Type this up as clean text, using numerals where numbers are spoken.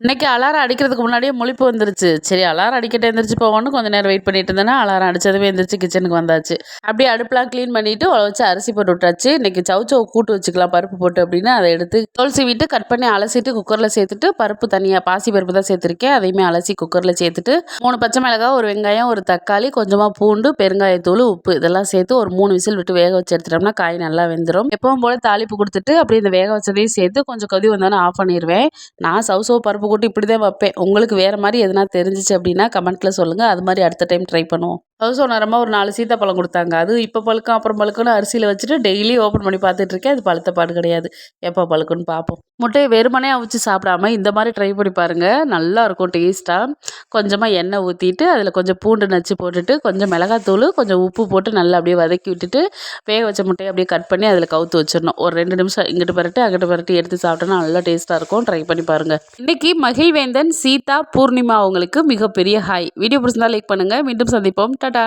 இன்னைக்கு அலாரம் அடிக்கிறதுக்கு முன்னாடியே முழிப்பு வந்துருச்சு. சரி அலாரம் அடிக்கட்டும் எந்திரிச்சு போவோன்னு கொஞ்ச நேரம் வெயிட் பண்ணிட்டு இருந்தேன்னா, அலாரம் அடிச்சதுமே எந்திரிச்சு கிச்சனுக்கு வந்தாச்சு. அப்படியே அடுப்புலாம் கிளீன் பண்ணிட்டு உல வச்சு அரிசி போட்டு விட்டாச்சு. இன்னைக்கு சௌசௌ கூட்டு வச்சுக்கலாம் பருப்பு போட்டு அப்படின்னு அதை எடுத்து தோல் சீவிட்டு கட் பண்ணி அலசிட்டு குக்கர்ல சேர்த்துட்டு பருப்பு தனியா பாசி பருப்பு தான் சேர்த்துருக்கேன். அதையுமே அலசி குக்கர்ல சேர்த்துட்டு 3 பச்சை மிளகாய், ஒரு வெங்காயம், ஒரு தக்காளி, கொஞ்சமா பூண்டு, பெருங்காயத்தூள், உப்பு இதெல்லாம் சேர்த்து ஒரு 3 விசில் விட்டு வேக வச்சு எடுத்துட்டோம்னா காய் நல்லா வெந்துரும். எப்பவும் போல தாளிப்பு கொடுத்துட்டு அப்படியே இந்த வேக வச்சதையும் சேர்த்து கொஞ்சம் கொதி வந்தோன்னே ஆஃப் பண்ணிடுவேன். நான் சௌசௌ பருப்பு கூட்டு இப்படி தான் வைப்பேன். உங்களுக்கு வேறு மாதிரி எதுனா தெரிஞ்சிச்சு அப்படின்னா கமெண்ட்டில் சொல்லுங்கள். அது மாதிரி அடுத்த டைம் ட்ரை பண்ணுவோம். சௌசௌ நேரமாக ஒரு 4 சீத்தாப்பழம் கொடுத்தாங்க. அது இப்போ பழுக்கும் அப்புறம் பழுக்குன்னு அரிசியில் வச்சுட்டு டெய்லி ஓப்பன் பண்ணி பார்த்துட்டு இருக்கேன். அது பழுத்த பாடு கிடையாது. எப்போ பழுக்குன்னு பார்ப்போம். முட்டையை வெறுமனே அவிச்சு சாப்பிடாம இந்த மாதிரி ட்ரை பண்ணி பாருங்கள். நல்லா இருக்கும் டேஸ்ட்டாக. கொஞ்சமாக எண்ணெய் ஊற்றிட்டு அதில் கொஞ்சம் பூண்டு நச்சு போட்டுட்டு கொஞ்சம் மிளகாத்தூள் கொஞ்சம் உப்பு போட்டு நல்லா அப்படியே வதக்கி விட்டுட்டு வேக வச்ச முட்டையை அப்படியே கட் பண்ணி அதில் கவுத்து வச்சிடணும். ஒரு 2 நிமிஷம் இங்கிட்டு பரட்டு அங்கிட்டு பரட்டி எடுத்து சாப்பிட்டோன்னா நல்லா டேஸ்ட்டாக இருக்கும். ட்ரை பண்ணி பாருங்கள். இன்னைக்கு மகிழ்வேந்தன், சீதா, பூர்ணிமா அவங்களுக்கு மிகப்பெரிய ஹாய். வீடியோ பிடிச்சிருந்தா லைக் பண்ணுங்கள். மீண்டும் சந்திப்போம். டாடா.